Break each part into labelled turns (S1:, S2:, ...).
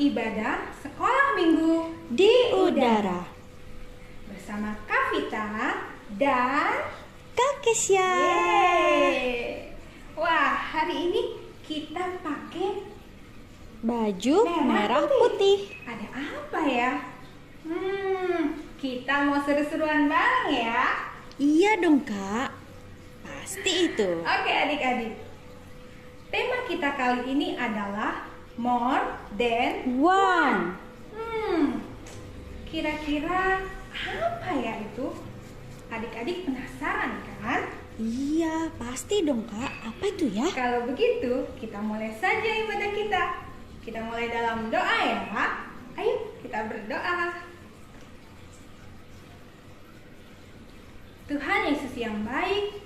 S1: ibadah sekolah minggu
S2: di udara
S1: bersama Kak Vita dan
S2: Kak Kesya.
S1: Wah, hari ini kita pakai
S2: baju merah putih.
S1: Ada apa ya? Kita mau seru-seruan bareng ya?
S2: Iya dong Kak, pasti itu.
S1: Oke adik-adik, tema kita kali ini adalah more than
S2: one.
S1: Kira-kira apa ya itu? Adik-adik penasaran kan?
S2: Iya, pasti dong Kak. Apa itu ya?
S1: Kalau begitu, kita mulai saja ibadah kita. Kita mulai dalam doa ya. Ayo kita berdoa. Tuhan Yesus yang baik,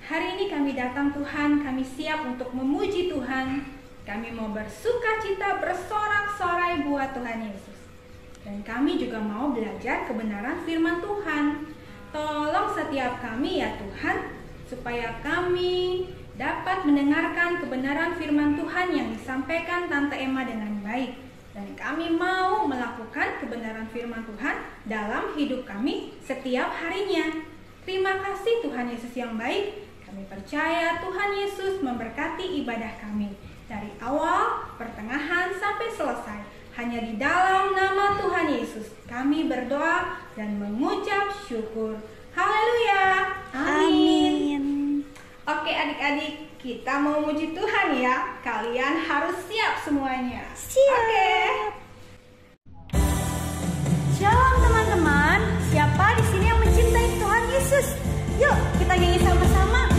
S1: hari ini kami datang Tuhan, kami siap untuk memuji Tuhan. Kami mau bersukacita, bersorak-sorai buat Tuhan Yesus. Dan kami juga mau belajar kebenaran firman Tuhan. Tolong setiap kami ya Tuhan, supaya kami dapat mendengarkan kebenaran firman Tuhan yang disampaikan Tante Emma dengan baik. Dan kami mau melakukan kebenaran firman Tuhan dalam hidup kami setiap harinya. Terima kasih Tuhan Yesus yang baik. Kami percaya Tuhan Yesus memberkati ibadah kami dari awal, pertengahan, sampai selesai. Hanya di dalam nama Tuhan Yesus kami berdoa dan mengucap syukur. Haleluya. Amin. Oke adik-adik, kita mau memuji Tuhan ya. Kalian harus siap semuanya.
S2: Siap.
S1: Oke.
S2: Shalom teman-teman. Siapa di sini yang mencintai Tuhan Yesus? Yuk kita nyanyi sama-sama.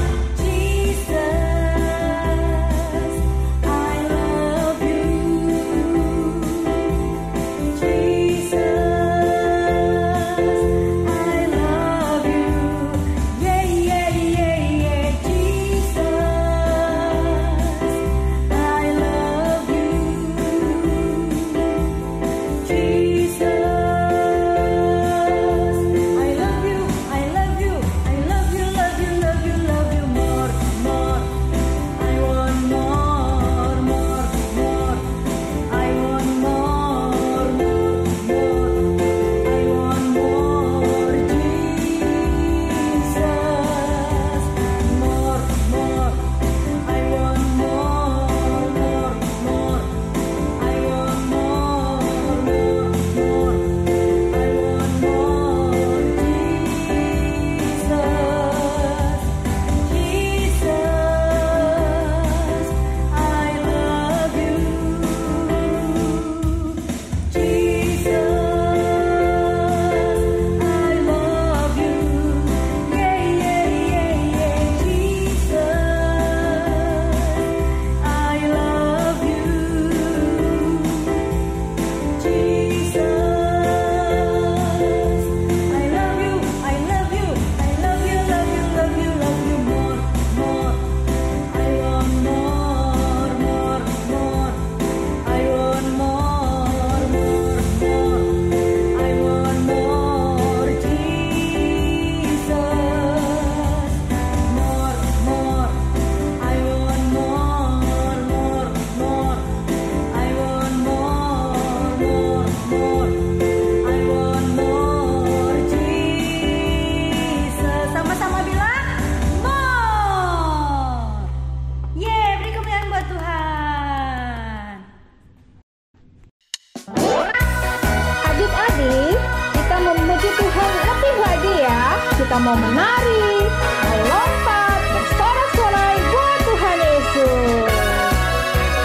S1: Kita mau menari, melompat, bersorak-sorai buat Tuhan Yesus.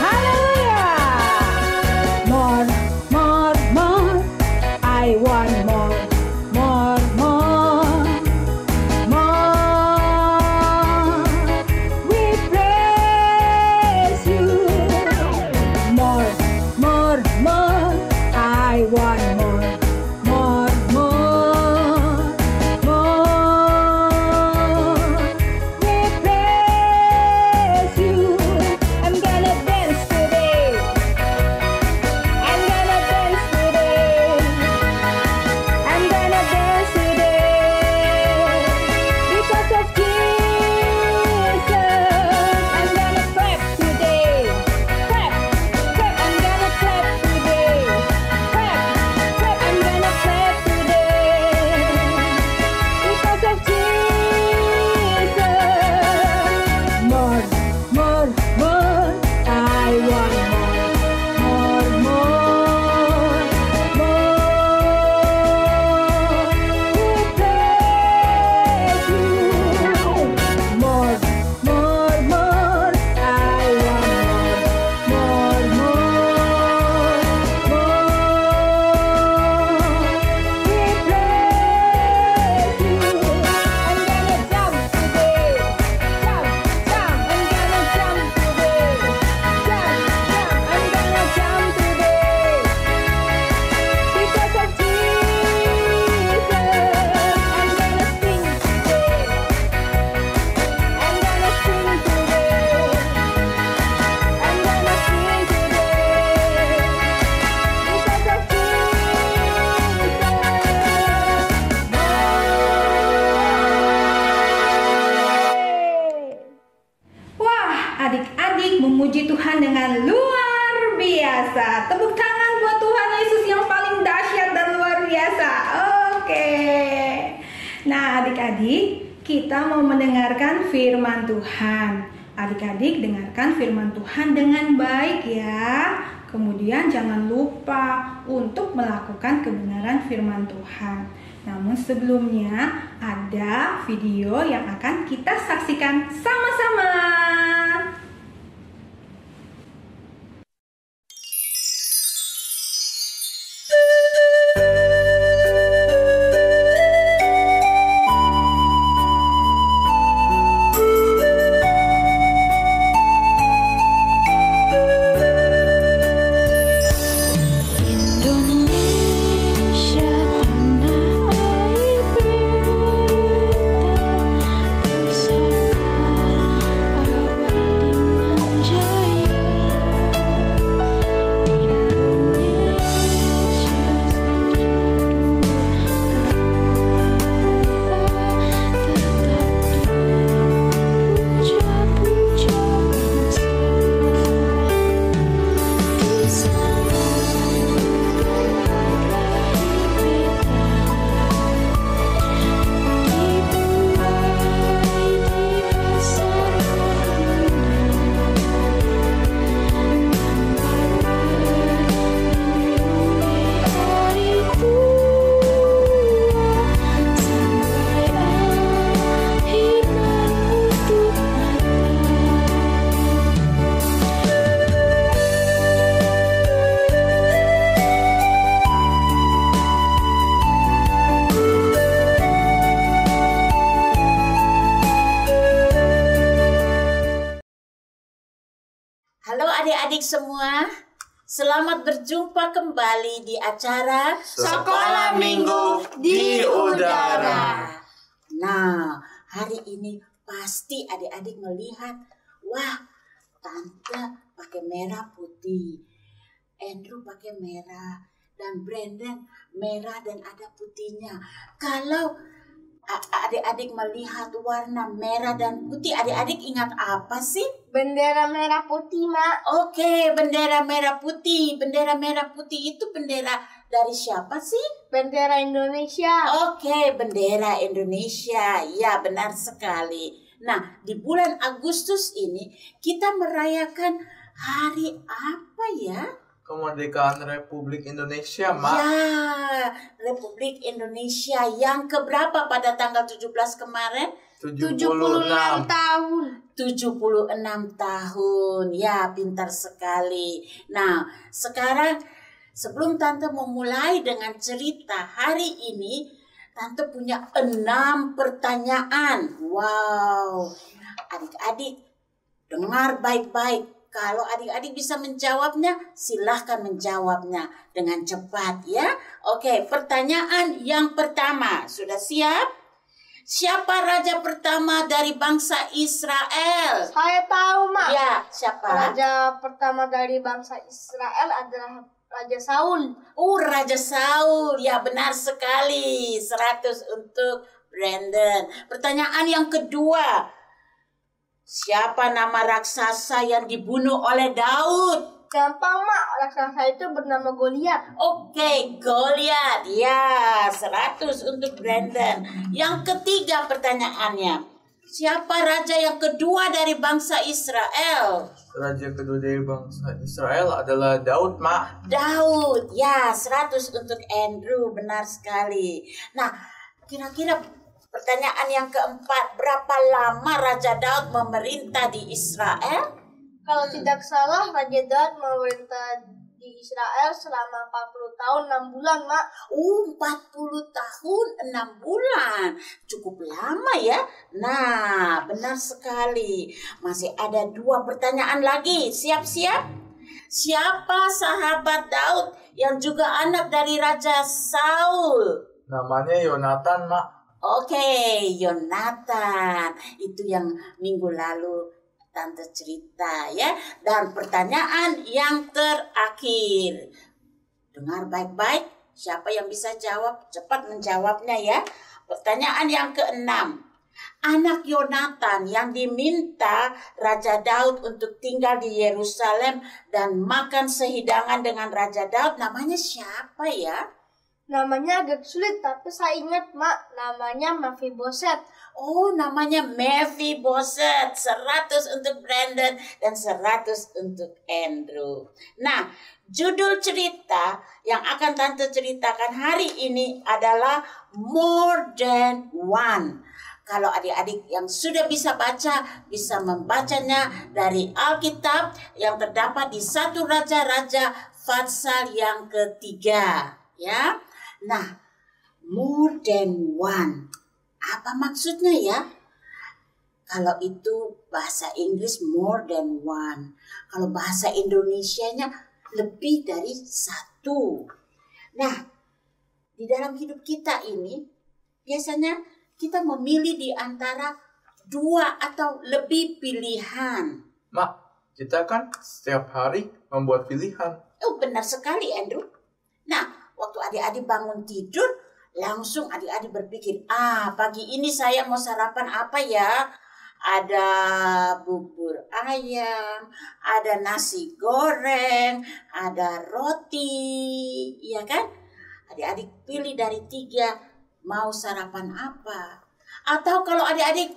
S1: Haleluya. More, more, more. I want more, more, more, more. We praise you. More, more, more. I want more. More, more, more. tangan buat Tuhan Yesus yang paling dahsyat dan luar biasa. Oke. Nah, adik-adik, kita mau mendengarkan firman Tuhan. Adik-adik dengarkan firman Tuhan dengan baik ya. Kemudian jangan lupa untuk melakukan kebenaran firman Tuhan. Namun sebelumnya ada video yang akan kita saksikan sama-sama.
S3: Halo adik-adik semua, selamat berjumpa kembali di acara
S4: Sekolah Minggu di Udara.
S3: Nah, hari ini pasti adik-adik melihat, wah, Tante pakai merah putih, Andrew pakai merah, dan Brandon merah dan ada putihnya. Kalau adik-adik melihat warna merah dan putih, adik-adik ingat apa sih?
S4: Bendera merah putih, Mak.
S3: Oke, bendera merah putih. Bendera merah putih itu bendera dari siapa sih?
S4: Bendera Indonesia.
S3: Oke, bendera Indonesia. Ya, benar sekali. Nah, di bulan Agustus ini kita merayakan hari apa ya?
S5: Kemerdekaan Republik Indonesia, Mak.
S3: Ya, Republik Indonesia yang keberapa pada tanggal 17 kemarin?
S4: 76 tahun.
S3: 76 tahun. Ya, pintar sekali. Nah, sekarang sebelum Tante memulai dengan cerita hari ini, Tante punya 6 pertanyaan. Wow. Adik-adik, dengar baik-baik. Kalau adik-adik bisa menjawabnya, silahkan menjawabnya dengan cepat ya. Oke, pertanyaan yang pertama. Sudah siap? Siapa raja pertama dari bangsa Israel?
S4: Saya tahu, Mak.
S3: Ya, siapa?
S4: Raja pertama dari bangsa Israel adalah Raja Saul.
S3: Raja Saul. Ya, benar sekali. 100 untuk Brandon. Pertanyaan yang kedua. Siapa nama raksasa yang dibunuh oleh Daud?
S4: Gampang, Mak. Raksasa itu bernama Goliat.
S3: Oke, Goliat. Ya, 100 untuk Brandon. Yang ketiga pertanyaannya. Siapa raja yang kedua dari bangsa Israel?
S5: Raja kedua dari bangsa Israel adalah Daud, Mak.
S3: Daud. Ya, 100 untuk Andrew. Benar sekali. Nah, kira-kira pertanyaan yang keempat, berapa lama Raja Daud memerintah di Israel?
S4: Kalau tidak salah, Raja Daud memerintah di Israel selama 40 tahun 6 bulan, Mak.
S3: 40 tahun 6 bulan. Cukup lama ya. Nah, benar sekali. Masih ada 2 pertanyaan lagi. Siap-siap? Siapa sahabat Daud yang juga anak dari Raja Saul?
S5: Namanya Yonatan, Mak.
S3: Oke, Yonatan. Itu yang minggu lalu Tante cerita ya. Dan pertanyaan yang terakhir. Dengar baik-baik. Siapa yang bisa jawab? Cepat menjawabnya ya. Pertanyaan yang keenam. anak Yonatan yang diminta Raja Daud untuk tinggal di Yerusalem dan makan sehidangan dengan Raja Daud, namanya siapa ya?
S4: Namanya agak sulit, tapi saya ingat, Mak. Namanya Mephiboset.
S3: Oh, namanya Mephiboset. 100 untuk Brandon dan 100 untuk Andrew. Nah, judul cerita yang akan Tante ceritakan hari ini adalah More Than One. Kalau adik-adik yang sudah bisa baca, bisa membacanya dari Alkitab yang terdapat di 1 Raja-Raja pasal yang ketiga. Ya, nah, more than one. Apa maksudnya ya? Kalau itu bahasa Inggris more than one. Kalau bahasa Indonesianya lebih dari satu. Nah, di dalam hidup kita ini biasanya kita memilih di antara 2 atau lebih pilihan.
S5: Mak, kita kan setiap hari membuat pilihan.
S3: Oh, benar sekali, Andrew. Nah, waktu adik-adik bangun tidur, langsung adik-adik berpikir, pagi ini saya mau sarapan apa ya? Ada bubur ayam, ada nasi goreng, ada roti, ya kan? Adik-adik pilih dari 3, mau sarapan apa? Atau kalau adik-adik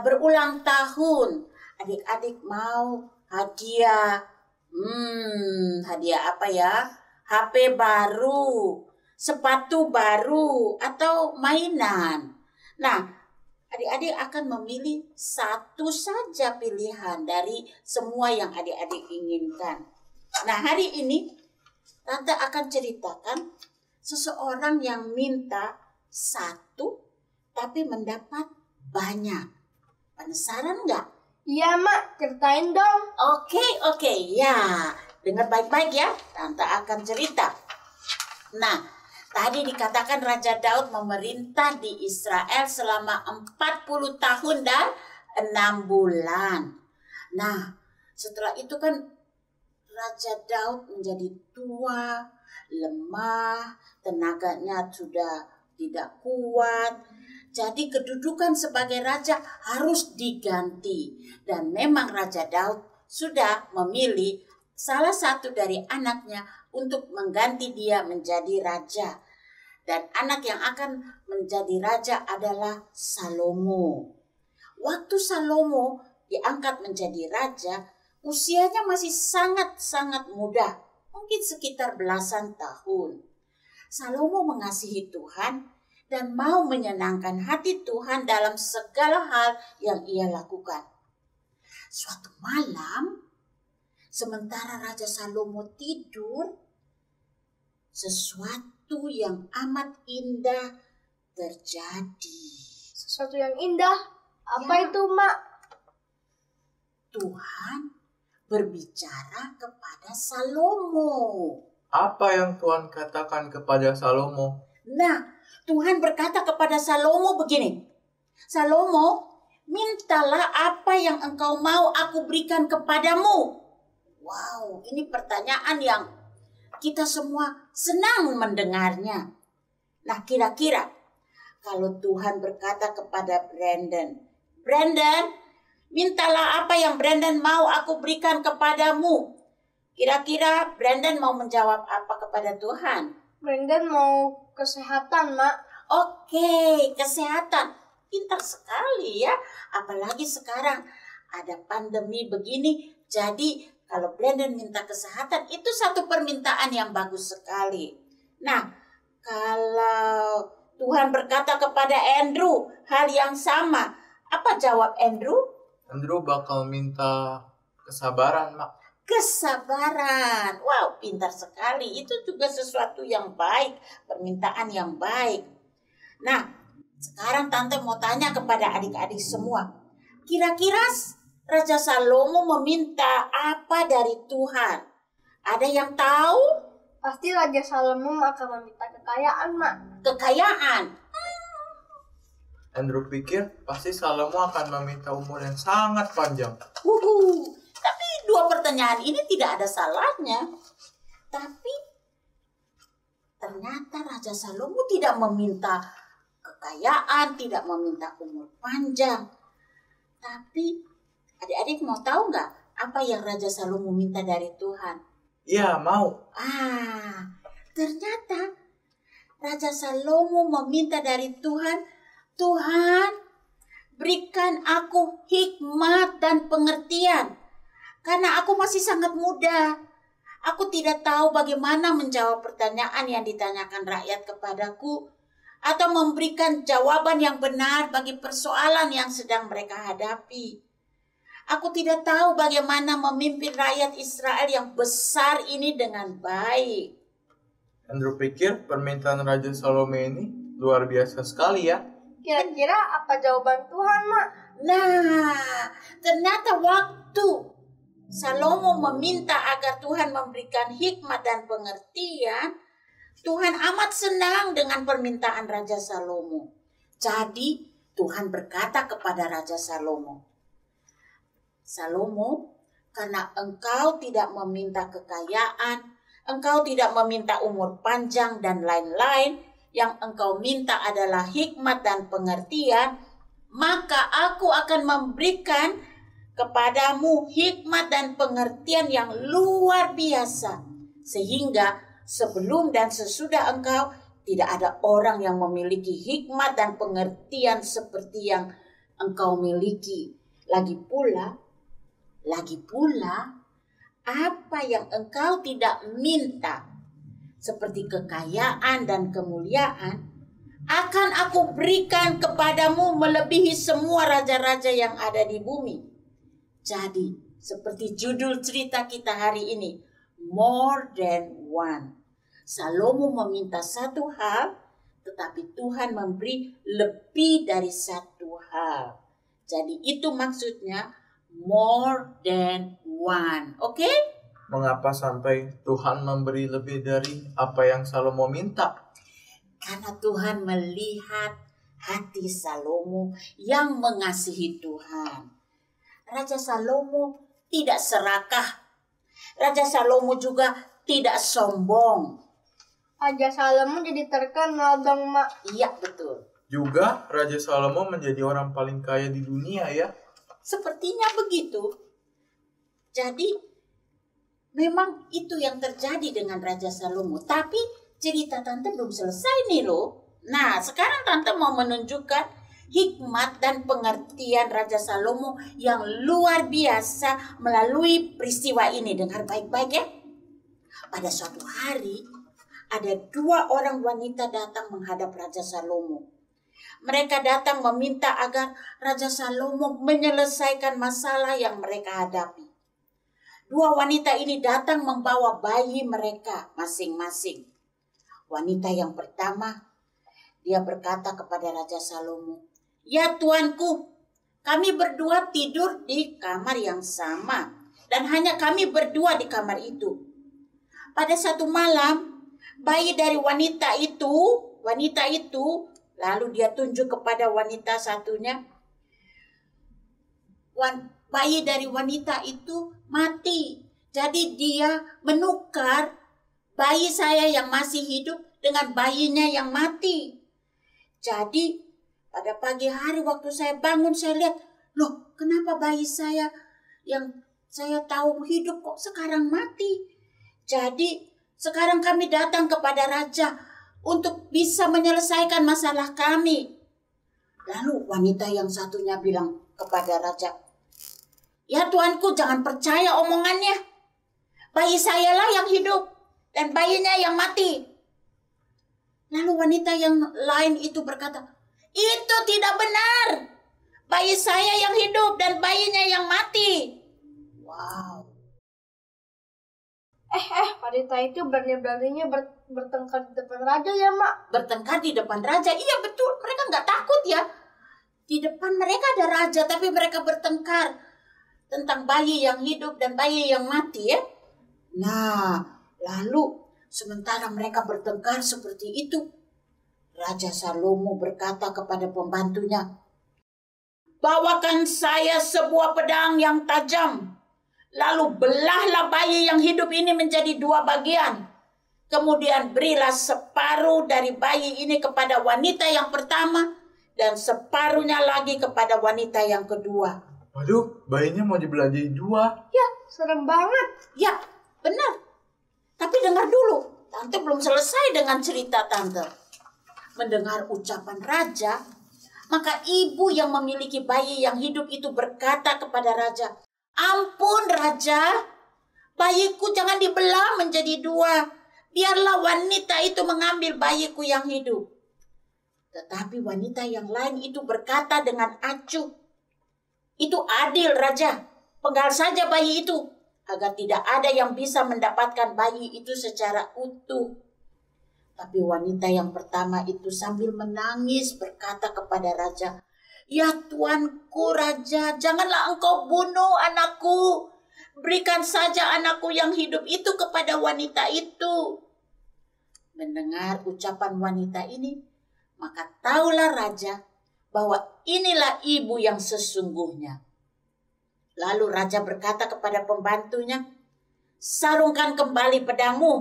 S3: berulang tahun, adik-adik mau hadiah. Hadiah apa ya? HP baru, sepatu baru, atau mainan. Nah, adik-adik akan memilih satu saja pilihan dari semua yang adik-adik inginkan. Nah, hari ini Tante akan ceritakan seseorang yang minta 1 tapi mendapat banyak. Penasaran nggak?
S4: Iya, Mak. Ceritain dong.
S3: Oke, ya. Dengar baik-baik ya, Tante akan cerita. Nah, tadi dikatakan Raja Daud memerintah di Israel selama 40 tahun dan 6 bulan. Nah, setelah itu kan Raja Daud menjadi tua, lemah, tenaganya sudah tidak kuat. Jadi kedudukan sebagai raja harus diganti. Dan memang Raja Daud sudah memilih salah satu dari anaknya untuk mengganti dia menjadi raja. Dan anak yang akan menjadi raja adalah Salomo. Waktu Salomo diangkat menjadi raja, usianya masih sangat-sangat muda, mungkin sekitar belasan tahun. Salomo mengasihi Tuhan dan mau menyenangkan hati Tuhan dalam segala hal yang ia lakukan. Suatu malam, sementara Raja Salomo tidur, sesuatu yang amat indah terjadi.
S4: Sesuatu yang indah? Apa
S3: Ya.
S4: itu, Mak?
S3: Tuhan berbicara kepada Salomo.
S5: Apa yang Tuhan katakan kepada Salomo?
S3: Nah, Tuhan berkata kepada Salomo begini, Salomo, mintalah apa yang engkau mau aku berikan kepadamu. Wow, ini pertanyaan yang kita semua senang mendengarnya. Nah, kira-kira kalau Tuhan berkata kepada Brandon, mintalah apa yang Brandon mau aku berikan kepadamu. Kira-kira Brandon mau menjawab apa kepada Tuhan?
S4: Brandon mau kesehatan, Mak.
S3: Oke, kesehatan. Pintar sekali ya. Apalagi sekarang ada pandemi begini. Jadi kalau Brandon minta kesehatan, itu satu permintaan yang bagus sekali. Nah, kalau Tuhan berkata kepada Andrew hal yang sama, apa jawab Andrew?
S5: Andrew bakal minta kesabaran, Mak.
S3: Kesabaran. Wow, pintar sekali. Itu juga sesuatu yang baik, permintaan yang baik. Nah, sekarang Tante mau tanya kepada adik-adik semua. Kira-kira Raja Salomo meminta apa dari Tuhan? Ada yang tahu?
S4: Pasti Raja Salomo akan meminta kekayaan, Mak.
S3: Kekayaan.
S5: Andrew pikir pasti Salomo akan meminta umur yang sangat panjang.
S3: Tapi 2 pertanyaan ini tidak ada salahnya. Tapi ternyata Raja Salomo tidak meminta kekayaan, tidak meminta umur panjang. Tapi adik-adik mau tahu nggak apa yang Raja Salomo minta dari Tuhan?
S5: Ya, mau.
S3: Ternyata Raja Salomo meminta dari Tuhan, Tuhan, berikan aku hikmat dan pengertian. Karena aku masih sangat muda. Aku tidak tahu bagaimana menjawab pertanyaan yang ditanyakan rakyat kepadaku, atau memberikan jawaban yang benar bagi persoalan yang sedang mereka hadapi. Aku tidak tahu bagaimana memimpin rakyat Israel yang besar ini dengan baik.
S5: Andrew pikir permintaan Raja Salomo ini luar biasa sekali ya.
S4: Kira-kira apa jawaban Tuhan, Mak?
S3: Nah, ternyata waktu Salomo meminta agar Tuhan memberikan hikmat dan pengertian, Tuhan amat senang dengan permintaan Raja Salomo. Jadi Tuhan berkata kepada Raja Salomo, Salomo, karena engkau tidak meminta kekayaan, engkau tidak meminta umur panjang dan lain-lain, yang engkau minta adalah hikmat dan pengertian, maka aku akan memberikan kepadamu hikmat dan pengertian yang luar biasa, sehingga sebelum dan sesudah engkau tidak ada orang yang memiliki hikmat dan pengertian seperti yang engkau miliki. Lagi pula, apa yang engkau tidak minta, seperti kekayaan dan kemuliaan, akan aku berikan kepadamu melebihi semua raja-raja yang ada di bumi. Jadi, seperti judul cerita kita hari ini, more than one. Salomo meminta satu hal, tetapi Tuhan memberi lebih dari satu hal. Jadi itu maksudnya more than one. Oke?
S5: Mengapa sampai Tuhan memberi lebih dari apa yang Salomo minta?
S3: Karena Tuhan melihat hati Salomo yang mengasihi Tuhan. Raja Salomo tidak serakah. Raja Salomo juga tidak sombong.
S4: Raja Salomo jadi terkenal dong, Mak.
S3: Iya, betul.
S5: Juga Raja Salomo menjadi orang paling kaya di dunia ya.
S3: Sepertinya begitu. Jadi, memang itu yang terjadi dengan Raja Salomo. Tapi cerita Tante belum selesai nih loh. Nah, sekarang Tante mau menunjukkan hikmat dan pengertian Raja Salomo yang luar biasa melalui peristiwa ini. Dengar baik-baik ya. Pada suatu hari, ada dua orang wanita datang menghadap Raja Salomo. Mereka datang meminta agar Raja Salomo menyelesaikan masalah yang mereka hadapi. Dua wanita ini datang membawa bayi mereka masing-masing. Wanita yang pertama, dia berkata kepada Raja Salomo, "Ya tuanku, kami berdua tidur di kamar yang sama, dan hanya kami berdua di kamar itu. Pada satu malam, bayi dari wanita itu, lalu dia tunjuk kepada wanita satunya, bayi dari wanita itu mati. Jadi dia menukar bayi saya yang masih hidup dengan bayinya yang mati. Jadi pada pagi hari waktu saya bangun, saya lihat, loh kenapa bayi saya yang saya tahu hidup kok sekarang mati. Jadi sekarang kami datang kepada raja untuk bisa menyelesaikan masalah kami." Lalu wanita yang satunya bilang kepada raja, "Ya tuanku, jangan percaya omongannya. Bayi saya lah yang hidup dan bayinya yang mati." Lalu wanita yang lain itu berkata, "Itu tidak benar. Bayi saya yang hidup dan bayinya yang mati." Wow.
S4: Wanita itu berani-beraninya bertengkar di depan raja ya, Mak?
S3: Bertengkar di depan raja? Iya betul, mereka nggak takut ya. Di depan mereka ada raja, tapi mereka bertengkar tentang bayi yang hidup dan bayi yang mati ya. Nah, lalu sementara mereka bertengkar seperti itu, Raja Salomo berkata kepada pembantunya, "Bawakan saya sebuah pedang yang tajam, lalu belahlah bayi yang hidup ini menjadi dua bagian. Kemudian berilah separuh dari bayi ini kepada wanita yang pertama dan separuhnya lagi kepada wanita yang kedua.
S5: Waduh, bayinya mau dibelah jadi 2.
S4: Ya, serem banget.
S3: Ya, benar. Tapi dengar dulu, Tante belum selesai dengan cerita Tante. Mendengar ucapan raja, maka ibu yang memiliki bayi yang hidup itu berkata kepada raja, "Ampun raja, bayiku jangan dibelah menjadi 2. Biarlah wanita itu mengambil bayiku yang hidup." Tetapi wanita yang lain itu berkata dengan acuh, "Itu adil raja, penggal saja bayi itu, agar tidak ada yang bisa mendapatkan bayi itu secara utuh." Tapi wanita yang pertama itu sambil menangis berkata kepada raja, "Ya tuanku raja, janganlah engkau bunuh anakku. Berikan saja anakku yang hidup itu kepada wanita itu." Mendengar ucapan wanita ini, maka taulah raja bahwa inilah ibu yang sesungguhnya. Lalu raja berkata kepada pembantunya, "Sarungkan kembali pedangmu,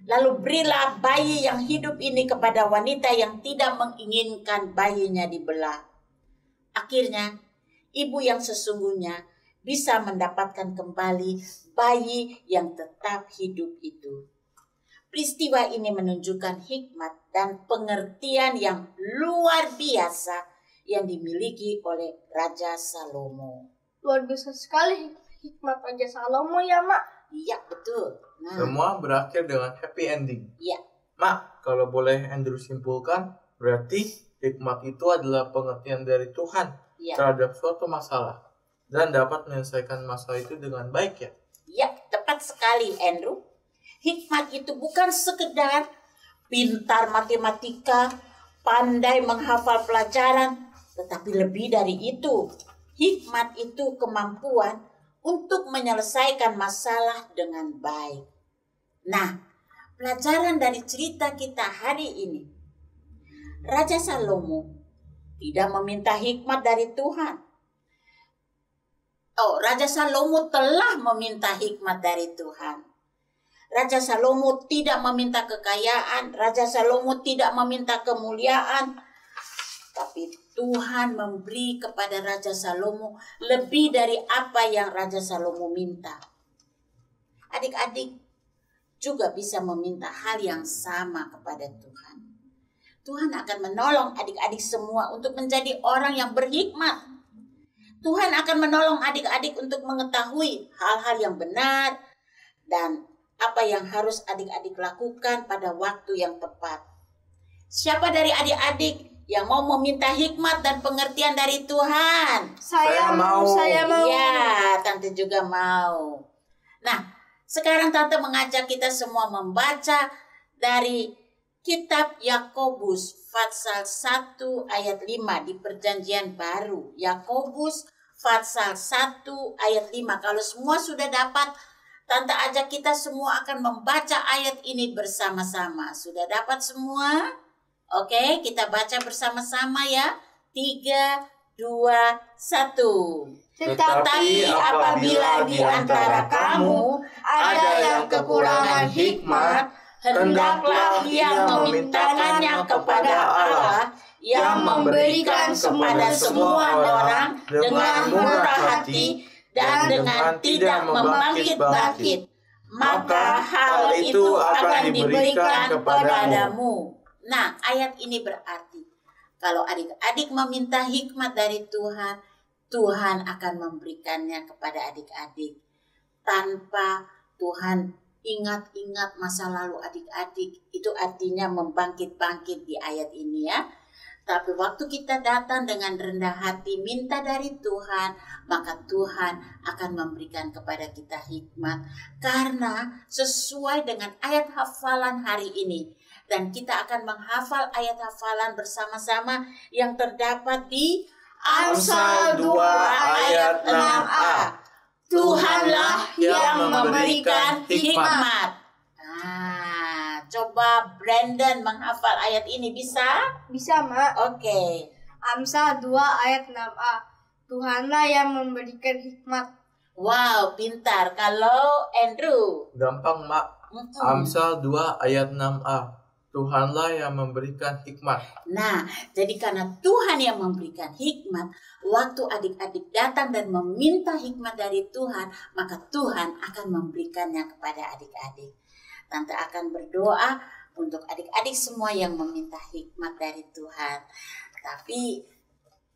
S3: lalu berilah bayi yang hidup ini kepada wanita yang tidak menginginkan bayinya dibelah." Akhirnya, ibu yang sesungguhnya bisa mendapatkan kembali bayi yang tetap hidup itu. Peristiwa ini menunjukkan hikmat dan pengertian yang luar biasa yang dimiliki oleh Raja Salomo.
S4: Luar biasa sekali hikmat Raja Salomo ya, Mak.
S3: Iya, betul. Nah,
S5: Semua berakhir dengan happy ending.
S3: iya.
S5: Mak, kalau boleh Andrew simpulkan, berarti hikmat itu adalah pengertian dari Tuhan
S3: Iya.
S5: terhadap suatu masalah dan dapat menyelesaikan masalah itu dengan baik ya.
S3: Ya, tepat sekali Andrew. Hikmat itu bukan sekedar pintar matematika, pandai menghafal pelajaran, tetapi lebih dari itu. Hikmat itu kemampuan untuk menyelesaikan masalah dengan baik. Nah, pelajaran dari cerita kita hari ini. Raja Salomo tidak meminta hikmat dari Tuhan. Raja Salomo telah meminta hikmat dari Tuhan. Raja Salomo tidak meminta kekayaan, Raja Salomo tidak meminta kemuliaan, tapi Tuhan memberi kepada Raja Salomo lebih dari apa yang Raja Salomo minta. Adik-adik juga bisa meminta hal yang sama kepada Tuhan. Tuhan akan menolong adik-adik semua untuk menjadi orang yang berhikmat. Tuhan akan menolong adik-adik untuk mengetahui hal-hal yang benar dan apa yang harus adik-adik lakukan pada waktu yang tepat. Siapa dari adik-adik yang mau meminta hikmat dan pengertian dari Tuhan?
S4: Saya mau.
S3: Ya, Tante juga mau. Nah, sekarang Tante mengajak kita semua membaca dari kitab Yakobus pasal 1 ayat 5 di Perjanjian Baru. Yakobus pasal 1 ayat 5. Kalau semua sudah dapat, Tante ajak kita semua akan membaca ayat ini bersama-sama. Sudah dapat semua? Oke, kita baca bersama-sama ya. 3, 2, 1. Tetapi apabila di antara kamu ada yang kekurangan hikmat, hendaklah ia memintakannya kepada Allah yang memberikan kepada semua orang dengan murah hati dan dengan tidak membangkit-bangkit, maka hal itu akan diberikan kepadamu. Nah, ayat ini berarti kalau adik-adik meminta hikmat dari Tuhan, Tuhan akan memberikannya kepada adik-adik. Tanpa Tuhan ingat-ingat masa lalu adik-adik, itu artinya membangkit-bangkit di ayat ini ya. Tapi waktu kita datang dengan rendah hati minta dari Tuhan, maka Tuhan akan memberikan kepada kita hikmat. Karena sesuai dengan ayat hafalan hari ini. Dan kita akan menghafal ayat hafalan bersama-sama yang terdapat di
S5: Amsal 2 ayat 6a.
S3: Tuhanlah yang memberikan hikmat. Coba Brandon menghafal ayat ini, bisa?
S4: Bisa, Mak.
S3: Oke.
S4: Amsal 2 ayat 6a. Tuhanlah yang memberikan hikmat.
S3: Wow, pintar. Kalau Andrew?
S5: Gampang, Mak. Amsal 2 ayat 6a. Tuhanlah yang memberikan hikmat.
S3: Nah, jadi karena Tuhan yang memberikan hikmat, waktu adik-adik datang dan meminta hikmat dari Tuhan, maka Tuhan akan memberikannya kepada adik-adik. Tante akan berdoa untuk adik-adik semua yang meminta hikmat dari Tuhan. Tapi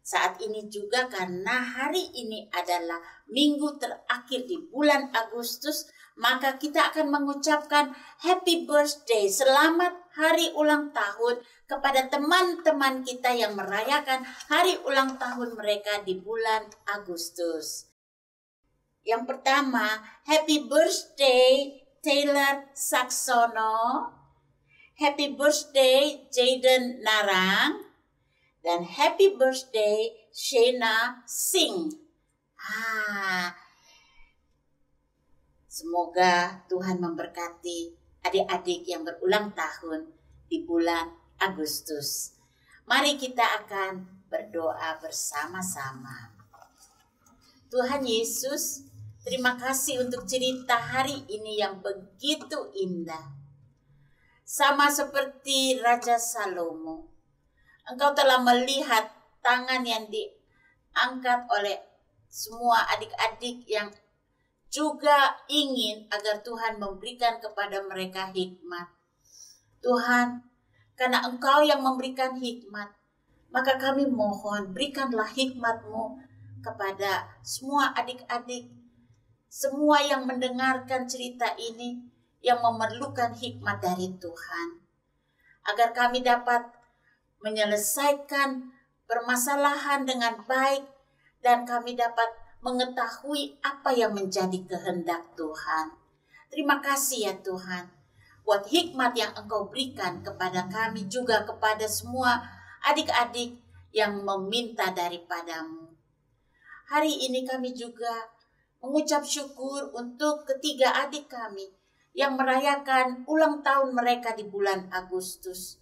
S3: saat ini juga karena hari ini adalah minggu terakhir di bulan Agustus, maka kita akan mengucapkan happy birthday, selamat hari ulang tahun kepada teman-teman kita yang merayakan hari ulang tahun mereka di bulan Agustus. Yang pertama, happy birthday Taylor Saksono, happy birthday Jaden Narang, dan happy birthday Shena Singh. Semoga Tuhan memberkati adik-adik yang berulang tahun di bulan Agustus. Mari kita akan berdoa bersama-sama. Tuhan Yesus, terima kasih untuk cerita hari ini yang begitu indah. Sama seperti Raja Salomo, Engkau telah melihat tangan yang diangkat oleh semua adik-adik yang juga ingin agar Tuhan memberikan kepada mereka hikmat. Tuhan, karena Engkau yang memberikan hikmat, maka kami mohon berikanlah hikmat-Mu kepada semua adik-adik, semua yang mendengarkan cerita ini, yang memerlukan hikmat dari Tuhan. Agar kami dapat menyelesaikan permasalahan dengan baik, dan kami dapat mengetahui apa yang menjadi kehendak Tuhan. Terima kasih ya Tuhan, buat hikmat yang Engkau berikan kepada kami, juga kepada semua adik-adik yang meminta daripada-Mu. Hari ini kami juga mengucap syukur untuk ketiga adik kami yang merayakan ulang tahun mereka di bulan Agustus.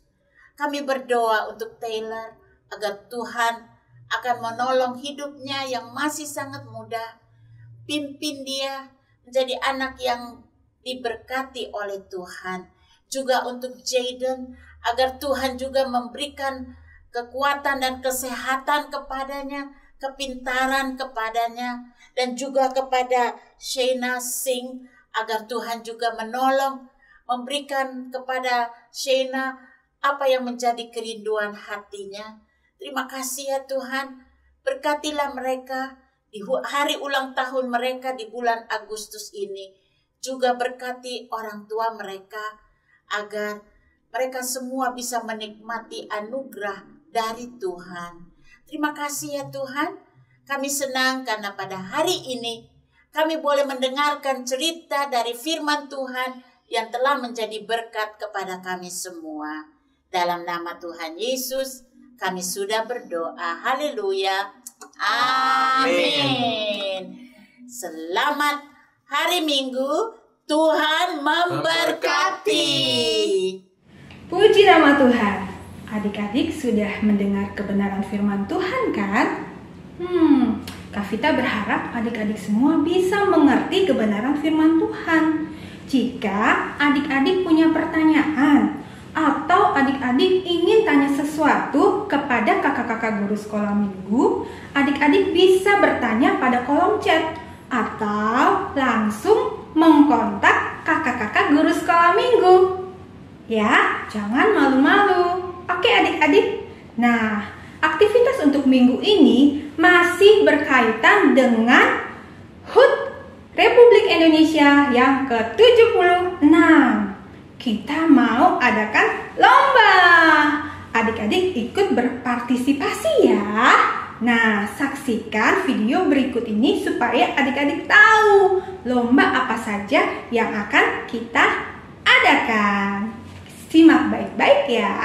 S3: Kami berdoa untuk Taylor agar Tuhan akan menolong hidupnya yang masih sangat muda. Pimpin dia menjadi anak yang diberkati oleh Tuhan. Juga untuk Jaden, agar Tuhan juga memberikan kekuatan dan kesehatan kepadanya, kepintaran kepadanya, dan juga kepada Shena Singh, agar Tuhan juga menolong, memberikan kepada Shena apa yang menjadi kerinduan hatinya. Terima kasih ya Tuhan, berkatilah mereka di hari ulang tahun mereka di bulan Agustus ini. Juga berkati orang tua mereka, agar mereka semua bisa menikmati anugerah dari Tuhan. Terima kasih ya Tuhan, kami senang karena pada hari ini kami boleh mendengarkan cerita dari firman Tuhan yang telah menjadi berkat kepada kami semua. Dalam nama Tuhan Yesus, kami sudah berdoa. Haleluya. Amin. Selamat hari Minggu. Tuhan memberkati.
S1: Puji nama Tuhan. Adik-adik sudah mendengar kebenaran firman Tuhan kan? Kak Vita berharap adik-adik semua bisa mengerti kebenaran firman Tuhan. Jika adik-adik punya pertanyaan, atau adik-adik ingin tanya sesuatu kepada kakak-kakak guru sekolah minggu, adik-adik bisa bertanya pada kolom chat atau langsung mengkontak kakak-kakak guru sekolah minggu. Ya, jangan malu-malu. Oke adik-adik. Nah, aktivitas untuk minggu ini masih berkaitan dengan HUT Republik Indonesia yang ke-76. Kita mau adakan lomba. Adik-adik ikut berpartisipasi ya. Nah, saksikan video berikut ini supaya adik-adik tahu lomba apa saja yang akan kita adakan. Simak baik-baik ya.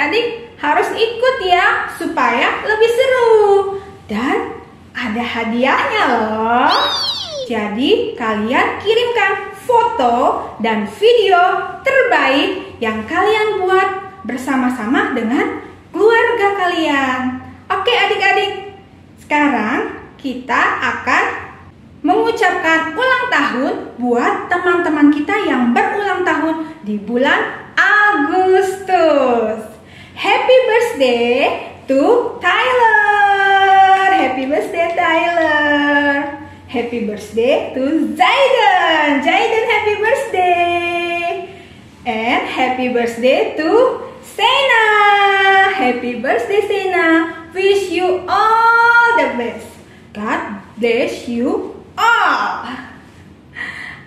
S1: adik-adik harus ikut ya supaya lebih seru. Dan ada hadiahnya loh. Jadi kalian kirimkan foto dan video terbaik yang kalian buat bersama-sama dengan keluarga kalian. Oke adik-adik, sekarang kita akan mengucapkan ulang tahun buat teman-teman kita yang berulang tahun di bulan Agustus. Happy birthday to Tyler. Happy birthday Tyler. Happy birthday to Zayden. Zayden, happy birthday. And happy birthday to Sena. Happy birthday Sena. Wish you all the best. God bless you all.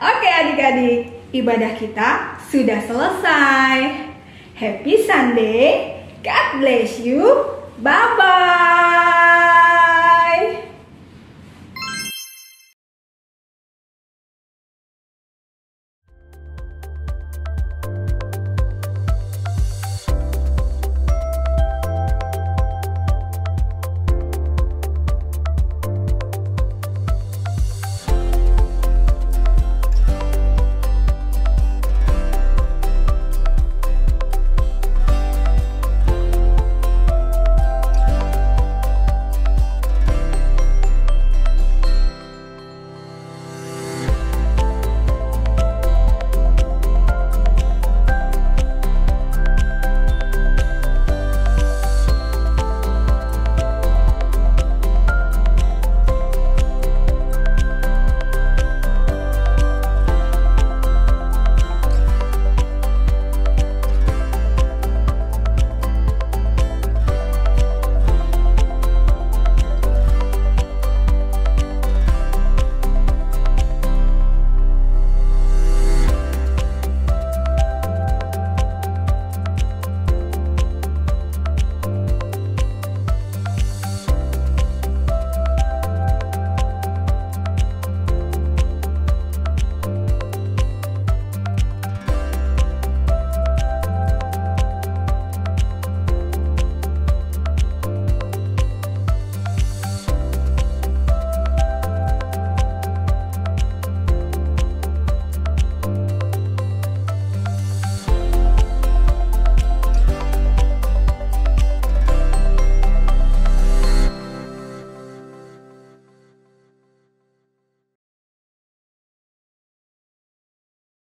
S1: Oke adik-adik, ibadah kita sudah selesai. Happy Sunday. God bless you. Bye-bye.